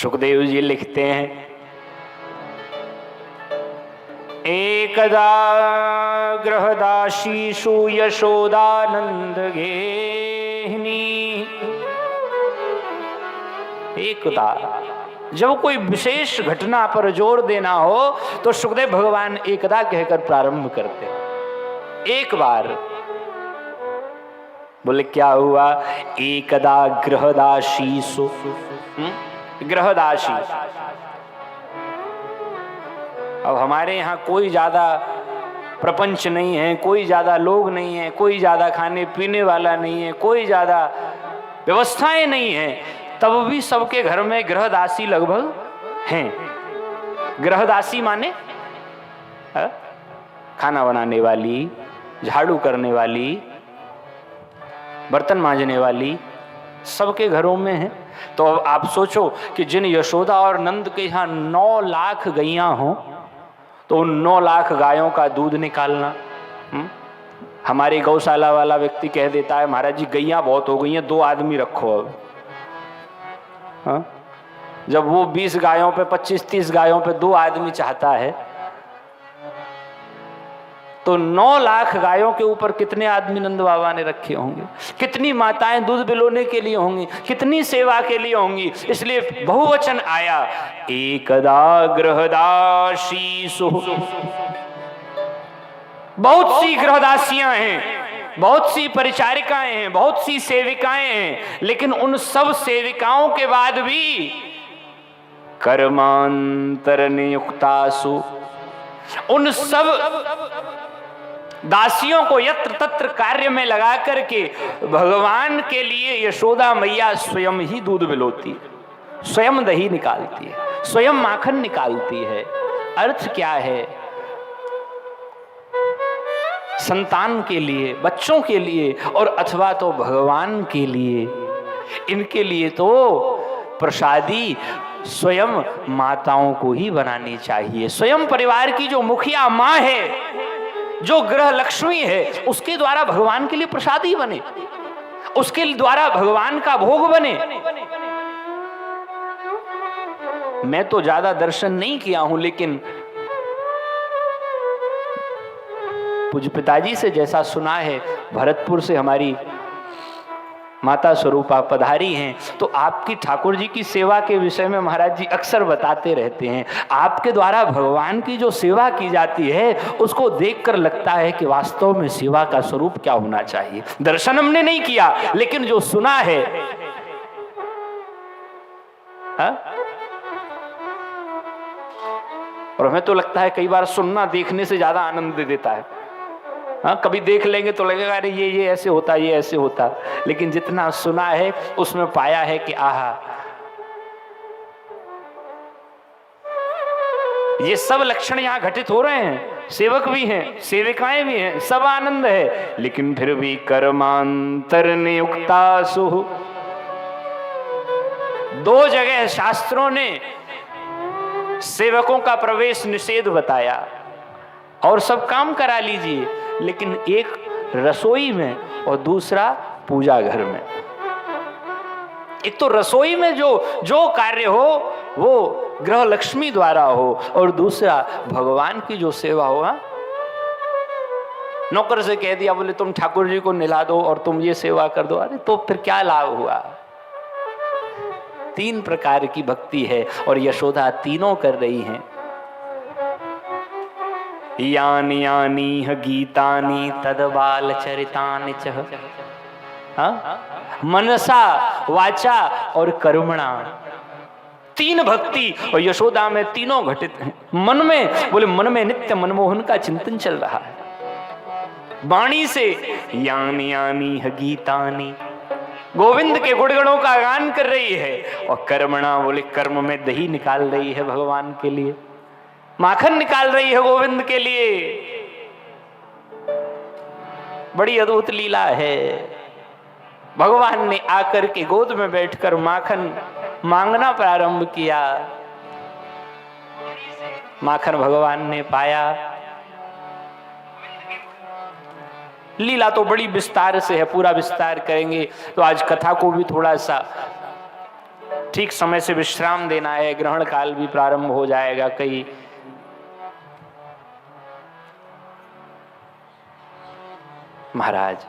सुखदेव जी लिखते हैं, एकदा गृहदासीषु यशोदानंद गेहिनी। एकदा जब कोई विशेष घटना पर जोर देना हो तो सुखदेव भगवान एकदा कहकर प्रारंभ करते हैं। एक बार बोले क्या हुआ? एकदा गृहदासीषु, गृहदासी। अब हमारे यहाँ कोई ज्यादा प्रपंच नहीं है, कोई ज्यादा लोग नहीं है, कोई ज्यादा खाने पीने वाला नहीं है, कोई ज्यादा व्यवस्थाएं नहीं है, तब भी सबके घर में गृहदासी लगभग हैं। गृहदासी माने खाना बनाने वाली, झाड़ू करने वाली, बर्तन मांजने वाली, सबके घरों में है। तो अब आप सोचो कि जिन यशोदा और नंद के यहाँ 9 लाख गैयां हों तो उन 9 लाख गायों का दूध निकालना। हमारे गौशाला वाला व्यक्ति कह देता है महाराज जी गैयां बहुत हो गई हैं, 2 आदमी रखो अब। हाँ? जब वो 20 गायों पे 25-30 गायों पे 2 आदमी चाहता है तो 9 लाख गायों के ऊपर कितने आदमी नंद बाबा ने रखे होंगे, कितनी माताएं दूध पिलाने के लिए होंगी, कितनी सेवा के लिए होंगी। इसलिए बहुवचन आया, एकदा गृहदासीषु। बहुत सी गृहदासियां हैं, बहुत सी परिचारिकाएं हैं, बहुत सी सेविकाएं हैं, लेकिन उन सब सेविकाओं के बाद भी कर्मांतर नियुक्तासु, उन सब दासियों को यत्र तत्र कार्य में लगा करके भगवान के लिए यशोदा मैया स्वयं ही दूध पिलाती है, स्वयं दही निकालती है, स्वयं माखन निकालती है। अर्थ क्या है? संतान के लिए, बच्चों के लिए और अथवा तो भगवान के लिए। इनके लिए तो प्रसादी स्वयं माताओं को ही बनानी चाहिए। स्वयं परिवार की जो मुखिया माँ है, जो गृह लक्ष्मी है, उसके द्वारा भगवान के लिए प्रसादी बने, उसके द्वारा भगवान का भोग बने। मैं तो ज्यादा दर्शन नहीं किया हूं, लेकिन पूज्य पिताजी से जैसा सुना है, भरतपुर से हमारी माता स्वरूपा पधारी हैं, तो आपकी ठाकुर जी की सेवा के विषय में महाराज जी अक्सर बताते रहते हैं। आपके द्वारा भगवान की जो सेवा की जाती है उसको देखकर लगता है कि वास्तव में सेवा का स्वरूप क्या होना चाहिए। दर्शन हमने नहीं किया, लेकिन जो सुना है, और हमें तो लगता है कई बार सुनना देखने से ज्यादा आनंद देता है। हाँ, कभी देख लेंगे तो लगेगा अरे ये ऐसे होता, ये ऐसे होता, लेकिन जितना सुना है उसमें पाया है कि आहा, ये सब लक्षण यहाँ घटित हो रहे हैं। सेवक भी हैं, सेविकाएं भी हैं, सब आनंद है, लेकिन फिर भी कर्मांतर नियुक्तासु। 2 जगह शास्त्रों ने सेवकों का प्रवेश निषेध बताया, और सब काम करा लीजिए, लेकिन एक रसोई में और दूसरा पूजा घर में। एक तो रसोई में जो कार्य हो वो गृह लक्ष्मी द्वारा हो, और दूसरा भगवान की जो सेवा हो। नौकर से कह दिया बोले तुम ठाकुर जी को नहला दो और तुम ये सेवा कर दो, अरे तो फिर क्या लाभ हुआ? 3 प्रकार की भक्ति है और यशोदा तीनों कर रही हैं। यानि यानि गीतानि तद बाल चरितानि च, मनसा वाचा और कर्मणा। 3 भक्ति और यशोदा में तीनों घटित हैं। मन में बोले मन में नित्य मनमोहन का चिंतन चल रहा है। वाणी से यानि यानि गीतानि, गोविंद के गुणगणों का गान कर रही है, और कर्मणा बोले कर्म में दही निकाल रही है भगवान के लिए, माखन निकाल रही है गोविंद के लिए। बड़ी अद्भुत लीला है। भगवान ने आकर के गोद में बैठकर माखन मांगना प्रारंभ किया, माखन भगवान ने पाया। लीला तो बड़ी विस्तार से है, पूरा विस्तार करेंगे तो आज कथा को भी थोड़ा सा ठीक समय से विश्राम देना है, ग्रहण काल भी प्रारंभ हो जाएगा। कई महाराज